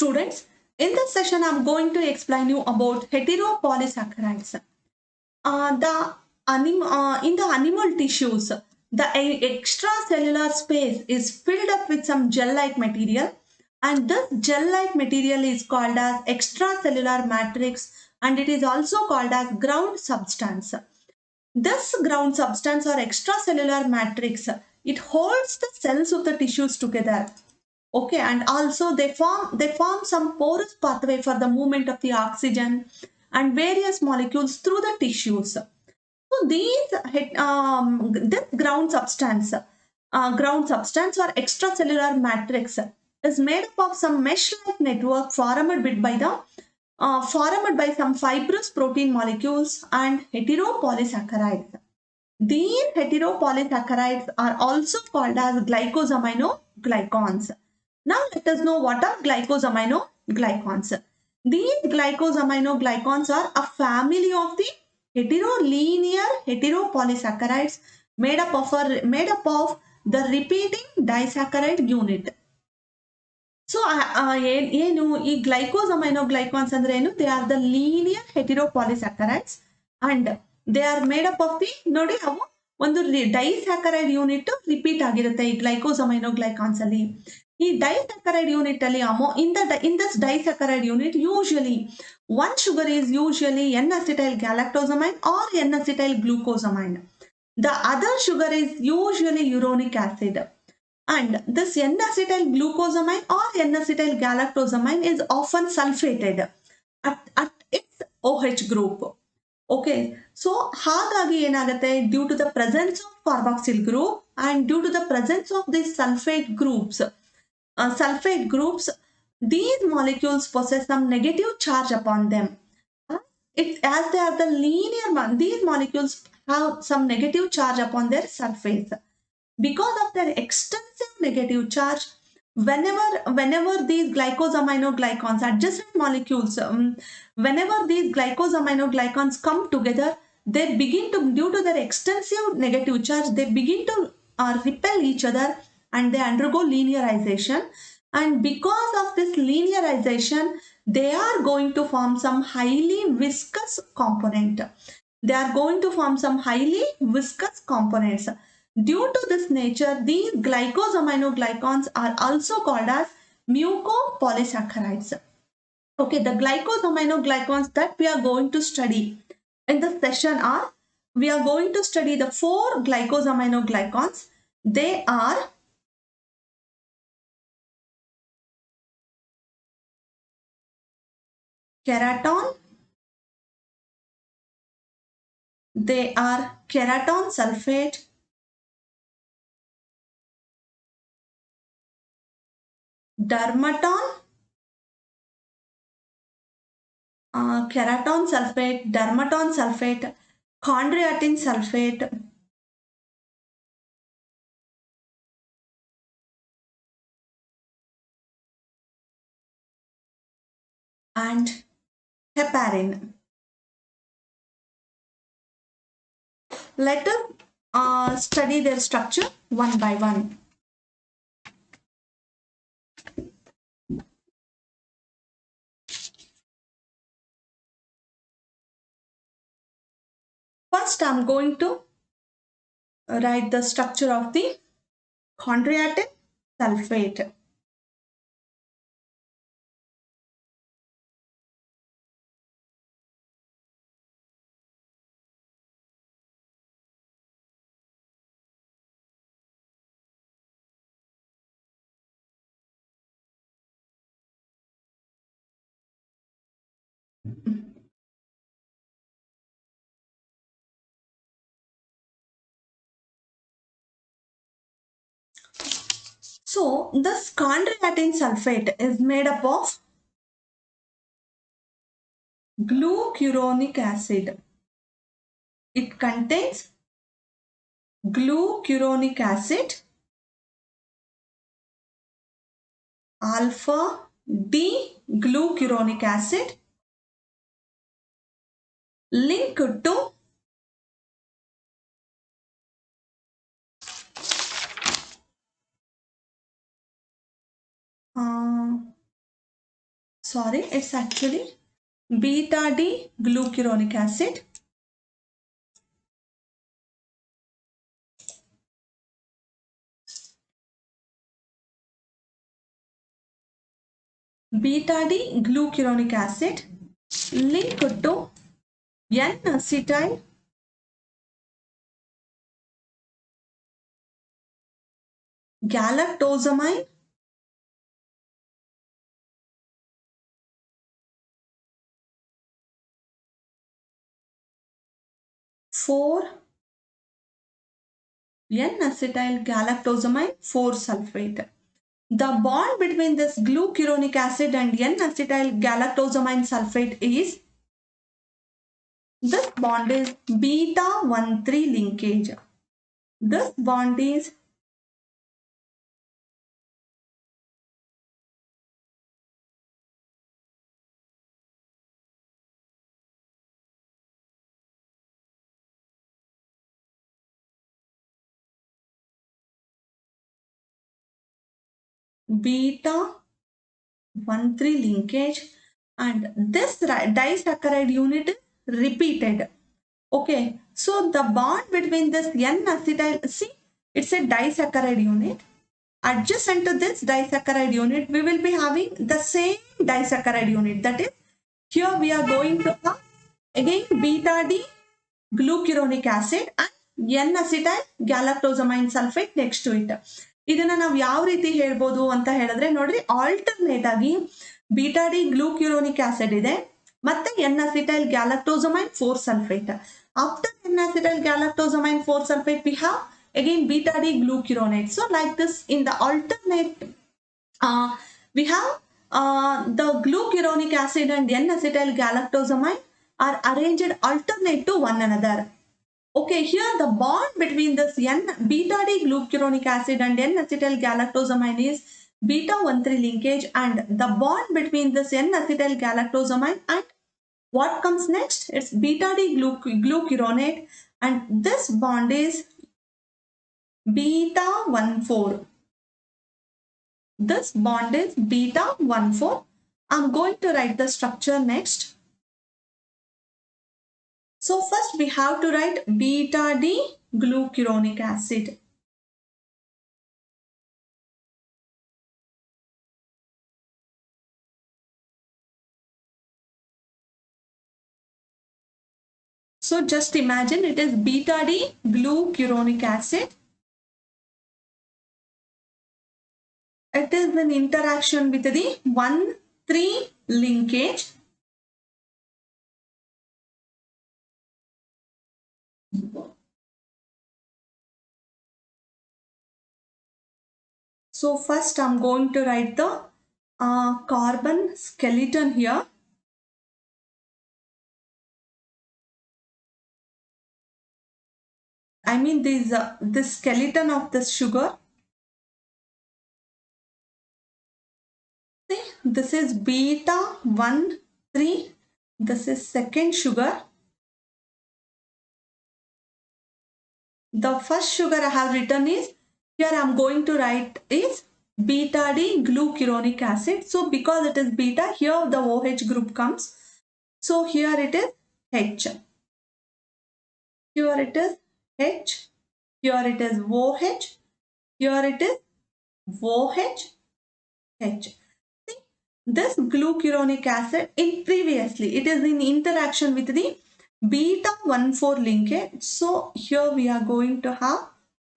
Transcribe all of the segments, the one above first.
Students, in this session, I'm going to explain you about heteropolysaccharides. In the animal tissues, the extracellular space is filled up with some gel-like material, and this gel-like material is called as extracellular matrix, and it is also called as ground substance. This ground substance or extracellular matrix, it holds the cells of the tissues together. Okay, and also they form some porous pathway for the movement of the oxygen and various molecules through the tissues. So this ground substance or extracellular matrix is made up of some mesh-like network formed by some fibrous protein molecules and heteropolysaccharides. These heteropolysaccharides are also called as glycosaminoglycans. Now let us know what are glycosaminoglycans. These glycosaminoglycans are a family of the heterolinear heteropolysaccharides made up of the repeating disaccharide unit. So ಏನು ಈ glycosaminoglycans ಅಂದ್ರೆ ಏನು? They are the linear heteropolysaccharides and they are made up of the ನೋಡಿ ಅವು ಒಂದು ಡೈಸ್ಯಾಕರೈಡ್ unit repeat ಆಗಿರುತ್ತೆ ಈ ಗ್ಲೈಕೋಸಮೈನೋಗ್ಲೈಕಾನ್ಸ್ ಅಲ್ಲಿ. ಈ ಡೈಸ್ಯಾಕರೈಡ್ ಯೂನಿಟ್ ಅಲ್ಲಿ in this ಡೈಸ್ಯಾಕರೈಡ್ unit usually one sugar is usually N-acetyl galactosamine or N-acetyl glucosamine. The other sugar is usually uronic acid. And this N-acetyl glucosamine or N-acetyl galactosamine is often sulfated at its OH group. Okay, so ಹಾಗಾಗಿ ಏನಾಗುತ್ತೆ, due to the presence of carboxyl group and due to the presence of these sulfate groups, these molecules possess some negative charge upon them. As they are the linear one, these molecules have some negative charge upon their surface. Because of their extensive negative charge, whenever these glycosaminoglycans, adjacent molecules, whenever these glycosaminoglycans come together, they begin to, due to their extensive negative charge, they begin to repel each other and they undergo linearization. And because of this linearization, they are going to form some highly viscous component. They are going to form some highly viscous components. Due to this nature, these glycosaminoglycans are also called as mucopolysaccharides. Okay, the glycosaminoglycans that we are going to study in this session are, we are going to study the 4 glycosaminoglycans. They are keraton, they are keraton sulfate, dermaton, keraton sulfate, dermaton sulfate, chondroitin sulfate, and heparin. Let us study their structure one by one. First, I'm going to write the structure of the chondroitin sulfate. So, this chondroitin sulfate is made up of glucuronic acid. It contains glucuronic acid, alpha D-glucuronic acid linked to Sorry, it's actually beta D glucuronic acid. Beta D glucuronic acid linked to N-acetyl galactosamine four N-acetyl galactosamine 4-sulfate. The bond between this glucuronic acid and N-acetyl galactosamine sulfate is, this bond is beta 1,3 linkage. This bond is beta 1,3 linkage, and this disaccharide unit is repeated. Okay, so the bond between this N-acetyl, see, it's a disaccharide unit. Adjacent to this disaccharide unit, we will be having the same disaccharide unit. That is, here we are going to have again beta D glucuronic acid and N-acetyl galactosamine sulfate next to it. ಇದನ್ನ ನಾವು ಯಾವ ರೀತಿ ಹೇಳ್ಬೋದು ಅಂತ ಹೇಳಿದ್ರೆ ನೋಡ್ರಿ, alternate ಆಗಿ beta D ಗ್ಲೂಕ್ಯುರೋನಿಕ್ acid ಇದೆ ಮತ್ತೆ N-acetyl galactosamine 4-sulfate. After N-acetyl galactosamine 4-sulfate, we have again beta D glucuronate. So like this, in the alternate, we have the glucuronic acid and N-acetyl galactosamine are arranged alternate to one another. Okay, here the bond between this beta D glucuronic acid and N-acetyl galactosamine is beta 1,3 linkage, and the bond between this N-acetyl galactosamine and what comes next? It's beta D glucuronate, and this bond is beta 1,4. This bond is beta 1,4. I'm going to write the structure next. So first we have to write beta D glucuronic acid. So just imagine it is beta D glucuronic acid. It is an interaction with the 1,3 linkage. So first I'm going to write the carbon skeleton here. I mean this skeleton of this sugar. See, this is beta 1,3. This is second sugar. The first sugar I have written is, here I am going to write is beta D glucuronic acid. So because it is beta, here the OH group comes. So here it is H. Here it is H. Here it is OH. Here it is OH. H. See, this glucuronic acid, in previously it is in interaction with the beta 1,4 linkage. So here we are going to have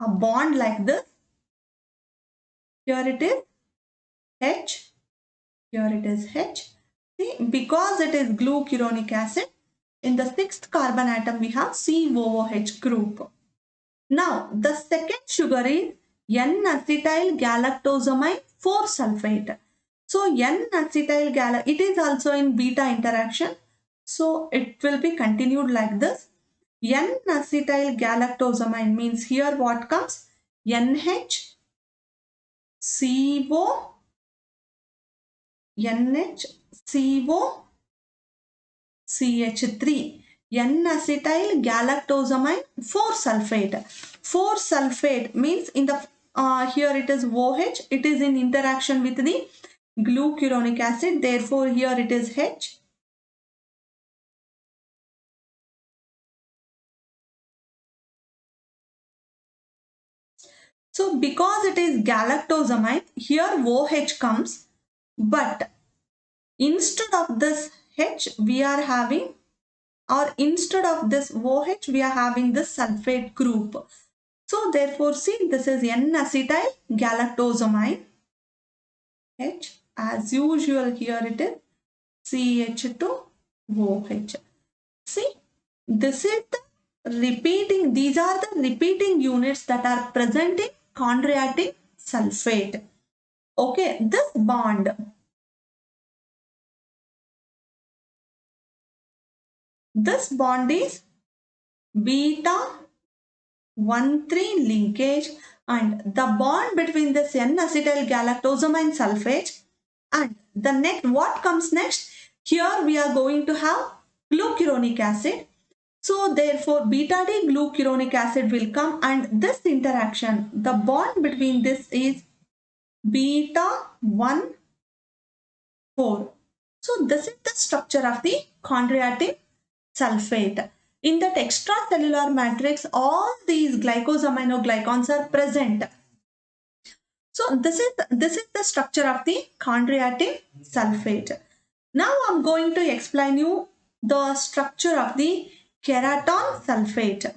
a bond like this. Here it is H. Here it is H. See, because it is glucuronic acid, in the 6th carbon atom we have COOH group. Now the second sugar is N-acetyl galactosamine 4-sulfate. So N-acetyl it is also in beta interaction. So it will be continued like this. N-acetyl galactosamine means here what comes? NH, CO, NH, CO, CH3. N-acetyl galactosamine 4-sulfate. 4-sulfate means in the here it is OH. It is in interaction with the glucuronic acid. Therefore, here it is H. So because it is galactosamine, here OH comes, but instead of this H, we are having, or instead of this OH, we are having this sulfate group. So therefore, see, this is N-acetyl galactosamine. H, as usual, here it is CH2OH. See, this is the repeating, these are the repeating units that are present in chondroitin sulfate. Okay, this bond is beta 1,3 linkage, and the bond between this N-acetyl galactosamine sulfate and the next, what comes next? Here we are going to have glucuronic acid. So therefore beta D glucuronic acid will come, and this interaction, the bond between this is beta 1 4. So this is the structure of the chondroitin sulfate. In that extracellular matrix, all these glycosaminoglycans are present. So this is the structure of the chondroitin sulfate. Now I'm going to explain you the structure of the keraton sulfate.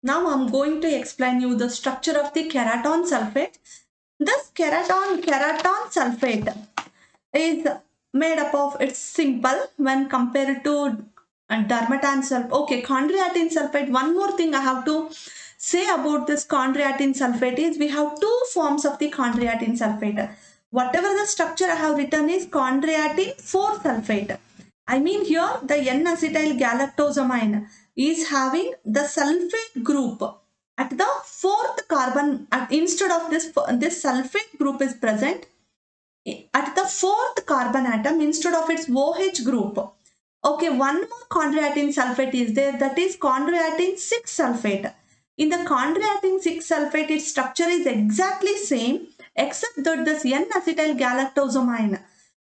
Now I'm going to explain you the structure of the keraton sulfate. This keraton sulfate is made up of, it's simple when compared to dermatan sulfate. Okay, chondroitin sulfate. One more thing I have to say about this chondroitin sulfate is we have two forms of the chondroitin sulfate. Whatever the structure I have written is chondroitin 4 sulfate. I mean here the N-acetyl galactosamine is having the sulfate group at the fourth carbon. Instead of this sulfate group is present at the fourth carbon atom instead of its OH group. Okay, one more chondroitin sulfate is there, that is chondroitin 6 sulfate. In the chondroitin 6 sulfate, its structure is exactly same except that this N-acetyl galactosamine.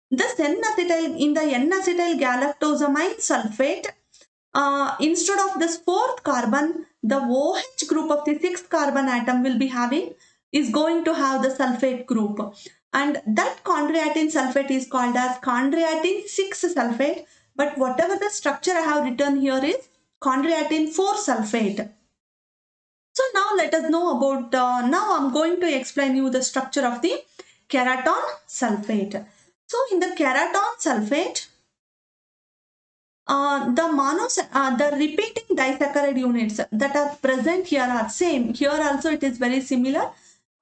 This N-acetyl, in the N-acetyl galactosamine sulfate, instead of this fourth carbon, the OH group of the sixth carbon atom will be having, is going to have the sulfate group. And that chondroitin sulfate is called as chondroitin 6 sulfate. But whatever the structure I have written here is chondroitin 4 sulfate. So now let us know about, now I'm going to explain you the structure of the keraton sulfate. So in the keraton sulfate, the repeating disaccharide units that are present here are same. Here also it is very similar.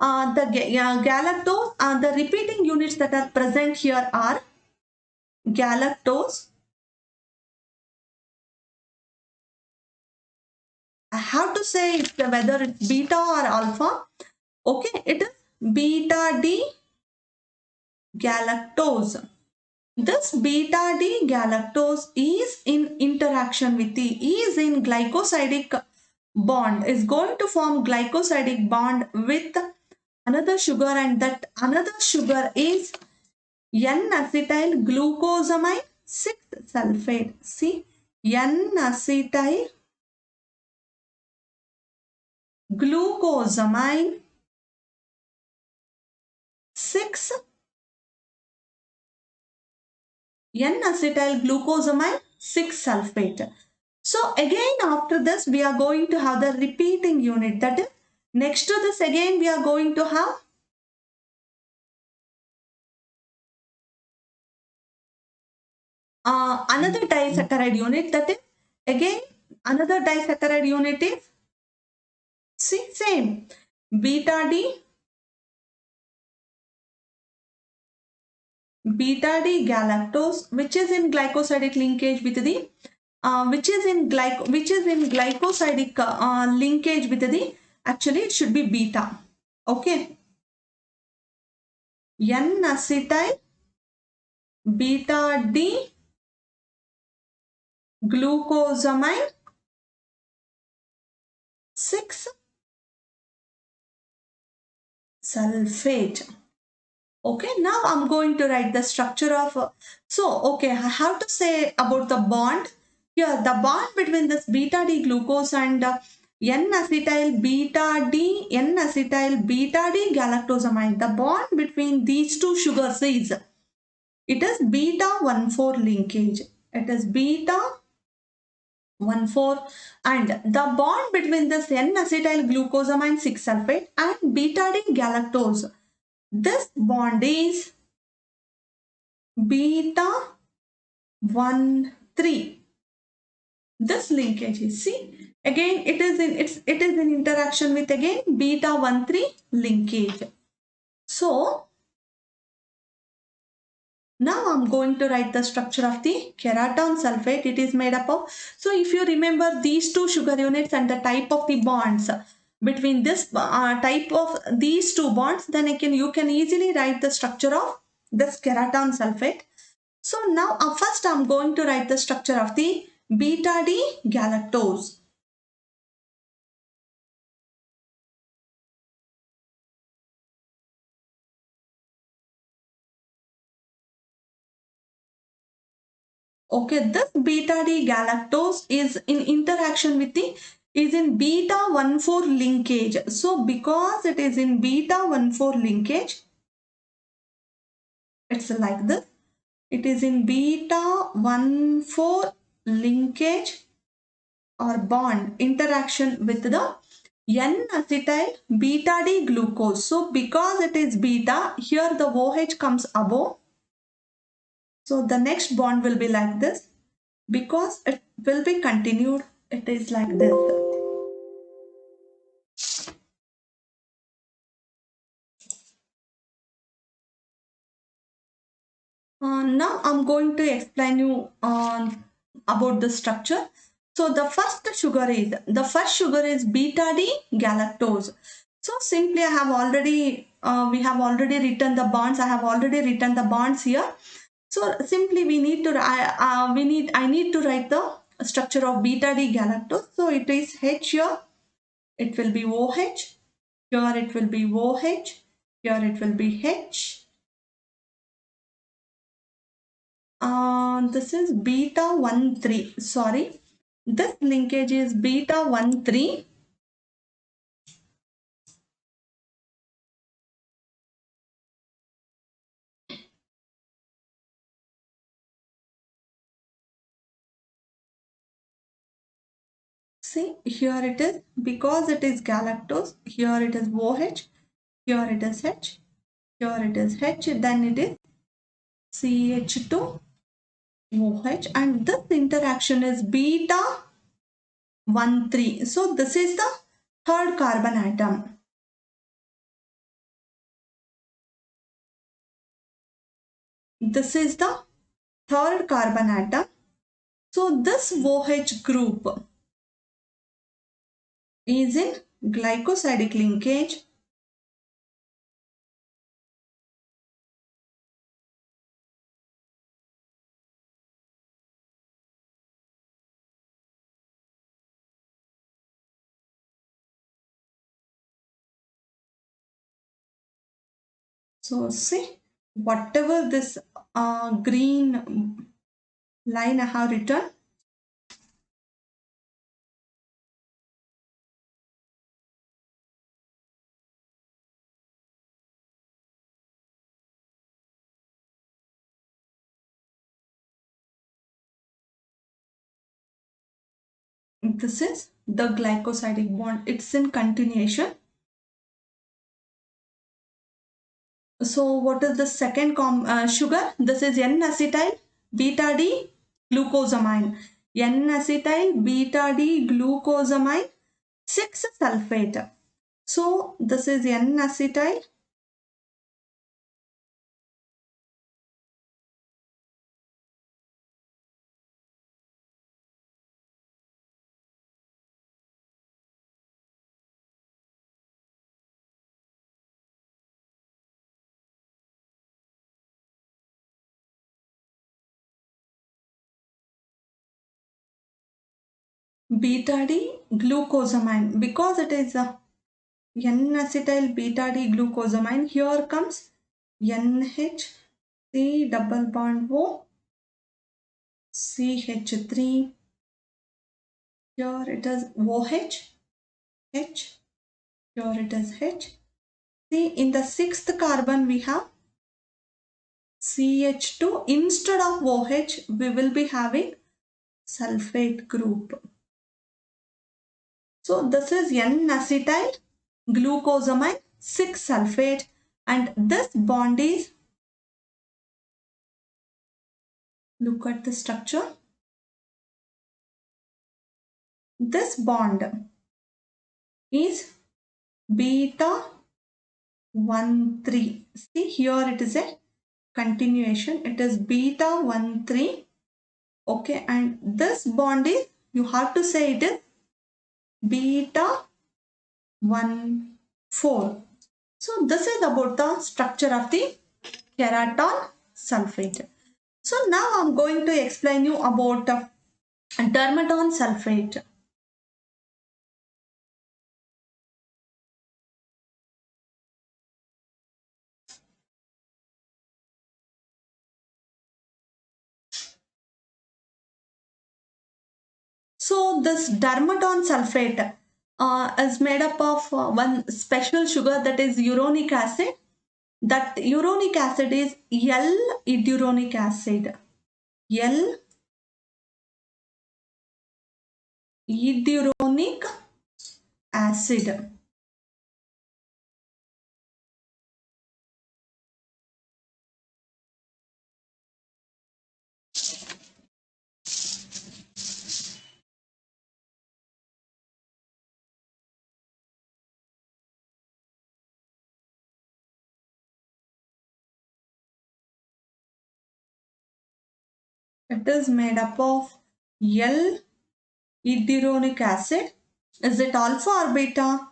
Galactose, the repeating units that are present here are galactose. I have to say it's whether it's beta or alpha. Okay, it is beta D galactose. This beta D galactose is in interaction with is in glycosidic bond, is going to form glycosidic bond with another sugar, and that another sugar is N-acetyl glucosamine 6 sulfate. See, N-acetyl glucosamine 6 N-acetyl glucosamine 6 sulfate. So again after this we are going to have the repeating unit, that is next to this again we are going to have another disaccharide unit, that is again another disaccharide unit is, see, same beta D galactose, which is in glycosidic linkage with the which is in glycosidic linkage with the, actually it should be beta. Okay, N-acetyl beta D glucosamine 6 sulfate. Okay, now I'm going to write the structure of, okay, I have to say about the bond. Here, the bond between this beta D glucose and N-acetyl beta D, N-acetyl beta D galactosamine. The bond between these two sugars is, it is beta 1,4 linkage. It is beta 1,4, and the bond between this N-acetyl glucosamine 6 sulfate and beta D galactose, this bond is beta 1,3. This linkage is, see, again it is in interaction with again beta 1,3 linkage. So now I'm going to write the structure of the keraton sulfate. It is made up of, so if you remember these two sugar units and the type of the bonds between this type of these two bonds, then you can easily write the structure of this keraton sulfate. So now first I'm going to write the structure of the beta D galactose. Okay, this beta D galactose is in interaction with the, is in beta 1,4 linkage. So because it is in beta 1,4 linkage, it's like this. It is in beta 1,4 linkage or bond interaction with the N-acetyl beta D glucose. So because it is beta, here the OH comes above. So the next bond will be like this. Because it will be continued, it is like this. Now I'm going to explain you about the structure. So the first sugar is beta D galactose. So simply I have already we have already written the bonds. I have already written the bonds here. So simply we need to I need to write the structure of beta D galactose. So it is H here. It will be OH. Here it will be OH. Here it will be H. This is beta 1,3. Sorry, this linkage is beta 1,3. See, here it is, because it is galactose. Here it is OH. Here it is H. Here it is H. Then it is CH2 OH, and this interaction is beta 1,3. So this is the third carbon atom. This is the third carbon atom. So this OH group is in glycosidic linkage. So see, whatever this green line I have written, this is the glycosidic bond. It's in continuation. So what is the second sugar? This is N-acetyl beta D glucosamine. N-acetyl beta D glucosamine 6 sulfate. So this is N-acetyl beta D glucosamine, because it is a N-acetyl beta D glucosamine. Here comes NH, C double bond O, CH3. Here it is OH, H. Here it is H. See, in the sixth carbon we have CH2. Instead of OH, we will be having sulfate group. So this is N-acetyl glucosamine 6-sulfate, and this bond is, look at the structure. This bond is beta 1,3. See, here it is a continuation. It is beta 1,3. Okay, and this bond is, you have to say it is beta 1,4. So this is about the structure of the keraton sulfate. So now I'm going to explain you about dermaton sulfate. So this dermaton sulfate is made up of one special sugar, that is uronic acid. That uronic acid is L-iduronic acid. L-iduronic acid. It is made up of L-iduronic acid. Is it alpha or beta?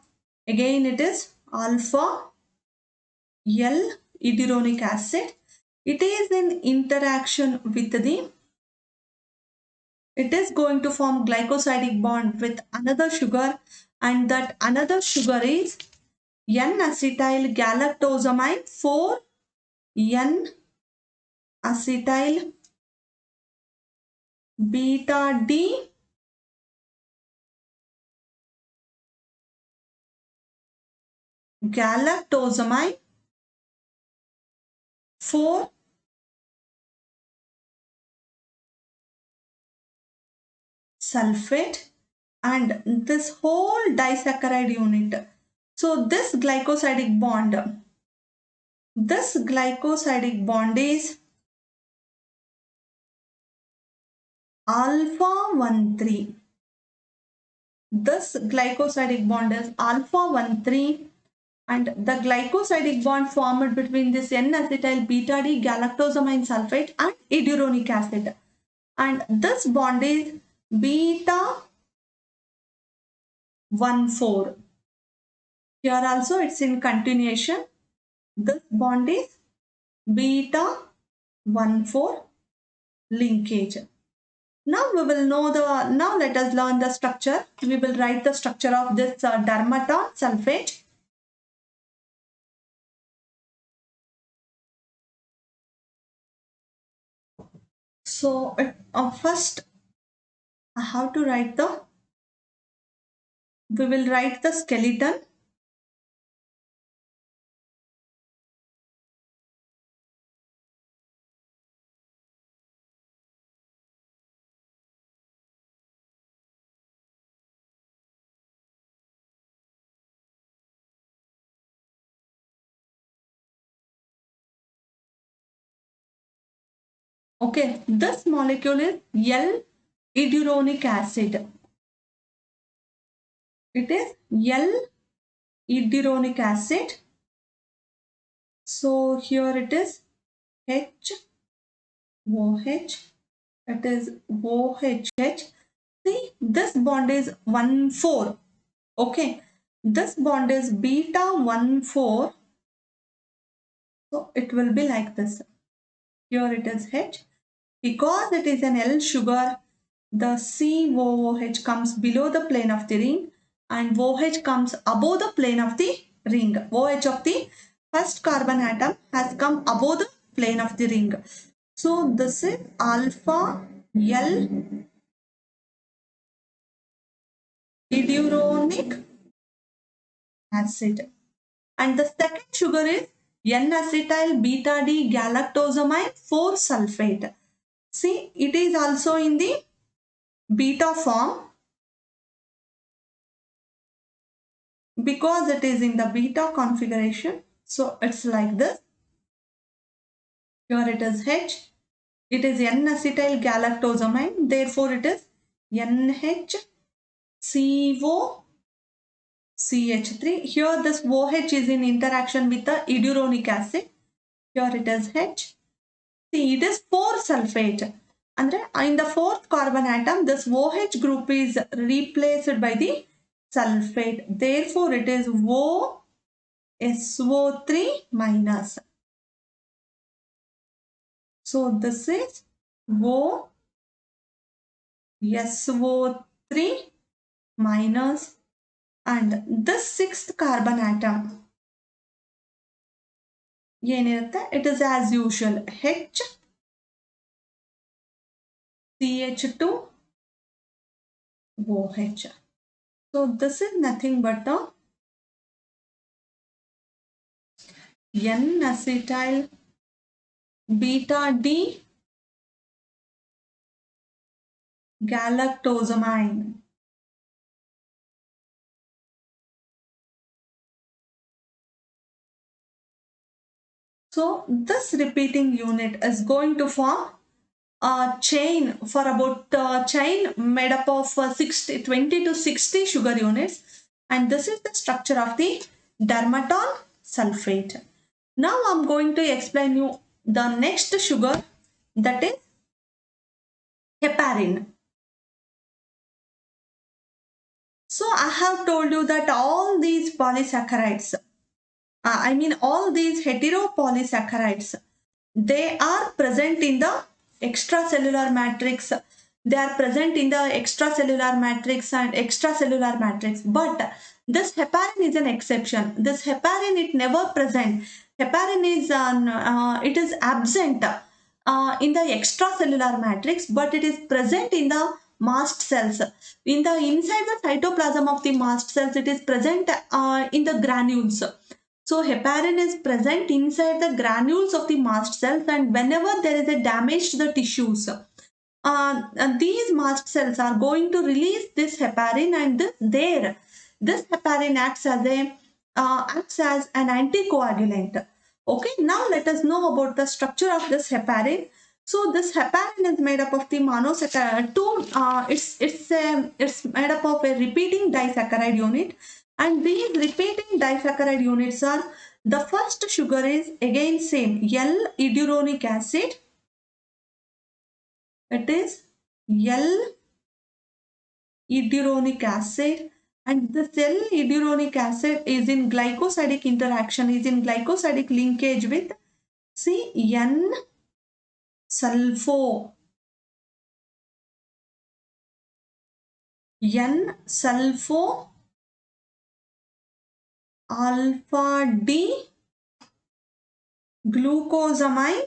Again, it is alpha L-iduronic acid. It is in interaction with the, it is going to form glycosidic bond with another sugar, and that another sugar is N-acetyl galactosamine 4 N-acetyl beta D galactosamine 4 sulfate, and this whole disaccharide unit. So this glycosidic bond is alpha 1,3. This glycosidic bond is alpha 1,3, and the glycosidic bond formed between this N-acetyl beta D galactosamine sulfate and iduronic acid, and this bond is beta 1,4. Here also it's in continuation. This bond is beta 1,4 linkage. Now we will know the, now let us learn the structure. We will write the structure of this dermaton sulfate. So first I have to write the, we will write the skeleton. Okay, this molecule is L-iduronic acid. It is L-iduronic acid. So here it is H, OH, it is OHH. See, this bond is 1,4. Okay, this bond is beta 1,4. So it will be like this. Here it is H. Because it is an L sugar, the COOH comes below the plane of the ring and OH comes above the plane of the ring. OH of the first carbon atom has come above the plane of the ring. So this is alpha L iduronic acid. And the second sugar is N-acetyl beta D galactosamine 4 sulfate. See, it is also in the beta form because it is in the beta configuration. So it's like this. Here it is H. It is N-acetyl galactosamine. Therefore, it is NHCO CH3. Here this OH is in interaction with the iduronic acid. Here it is H. See, it is 4 sulfate. And in the fourth carbon atom, this OH group is replaced by the sulfate. Therefore, it is OSO3 minus. So, this is OSO3 minus. And this sixth carbon atom, it is as usual HCH2OH. So this is nothing but a N-acetyl beta D galactosamine. So this repeating unit is going to form a chain for about chain made up of 20 to 60 sugar units, and this is the structure of the dermatol sulfate. Now I'm going to explain you the next sugar, that is heparin. So I have told you that all these polysaccharides, all these heteropolysaccharides, they are present in the extracellular matrix. They are present in the extracellular matrix and extracellular matrix. But this heparin is an exception. This heparin, it never present. Heparin is it is absent in the extracellular matrix, but it is present in the mast cells. In the inside the cytoplasm of the mast cells, it is present in the granules. So heparin is present inside the granules of the mast cells, and whenever there is a damage to the tissues, these mast cells are going to release this heparin, and this heparin acts as an anticoagulant. Okay, now let us know about the structure of this heparin. So this heparin is made up of the monosaccharide. It's made up of a repeating disaccharide unit, and these repeating disaccharide units are, the first sugar is again same L-iduronic acid. It is L-iduronic acid, and this L-iduronic acid is in glycosidic interaction, is in glycosidic linkage with N-sulfo. N-sulfo alpha D glucosamine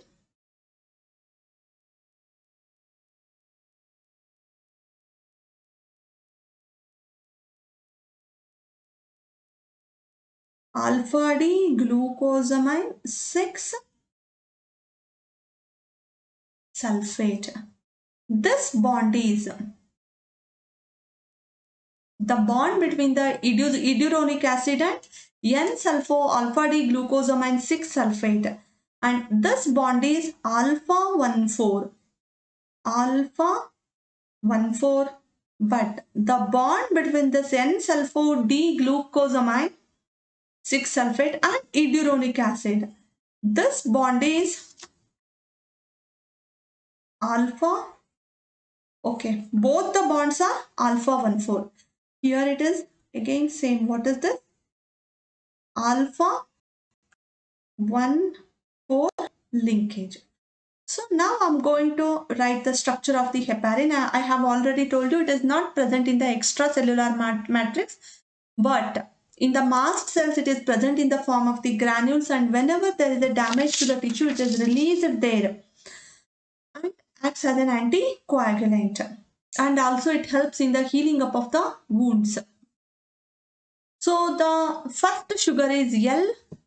alpha D glucosamine 6 sulfate. This bond is the bond between the iduronic acid and N-sulfo alpha D glucosamine 6 sulfate, and this bond is alpha 1,4 alpha 1,4, but the bond between this N-sulfo D glucosamine 6 sulfate and iduronic acid, this bond is alpha. Okay, both the bonds are alpha 1,4. Here it is again same. What is this? Alpha 1,4 linkage. So now I'm going to write the structure of the heparin. I have already told you it is not present in the extracellular matrix, but in the mast cells it is present in the form of the granules, and whenever there is a damage to the tissue it is released there and acts as an anticoagulant, and also it helps in the healing up of the wounds. So the first sugar is L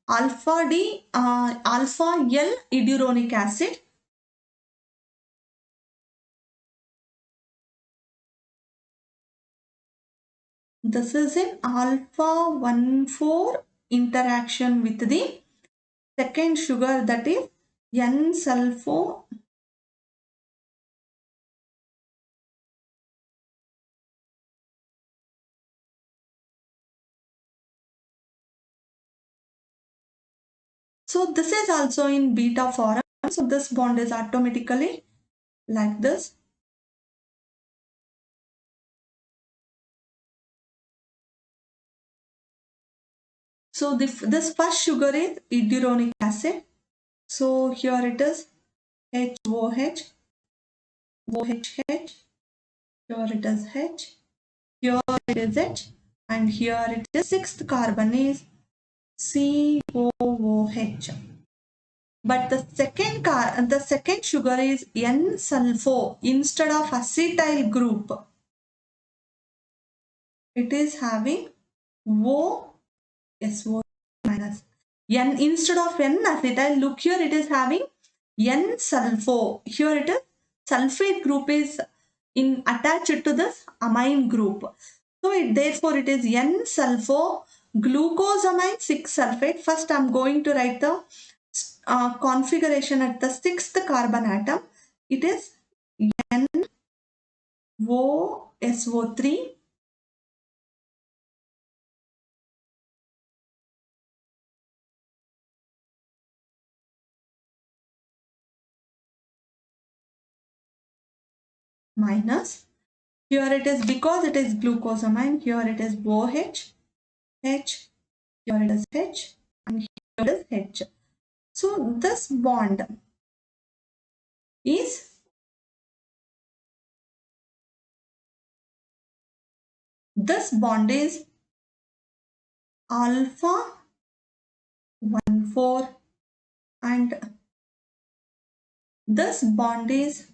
alpha D alpha L iduronic acid. This is in alpha 1,4 interaction with the second sugar, that is N-sulfo. So this is also in beta form. So this bond is automatically like this. So this first sugar is iduronic acid. So here it is HOH, OHH, here it is H, here it is H, and here it is sixth carbon is COOH. But the second sugar is N-sulfo. Instead of acetyl group, it is having OSO minus. N instead of N acetyl, look here it is having N-sulfo. Here it is sulfate group is attached to this amine group. So therefore it is N-sulfo glucosamine 6-sulfate. First I'm going to write the configuration at the sixth carbon atom. It is NOSO3 minus. Here it is, because it is glucosamine, here it is OH, H, here it is H, and here it is H. So this bond is alpha 1,4, and this bond is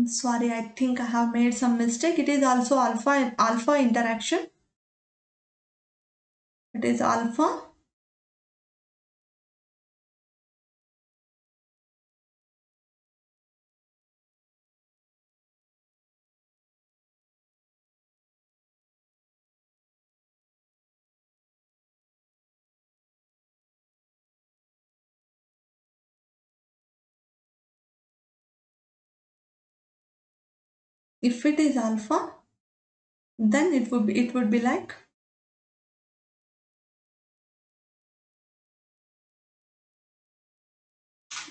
sorry, I think I have made some mistake. It is also alpha interaction. It is alpha. If it is alpha, then it would be like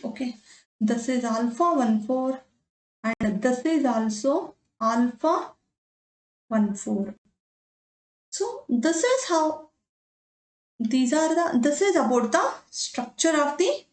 okay. This is alpha 1,4, and this is also alpha 1,4. So this is how this is about the structure of the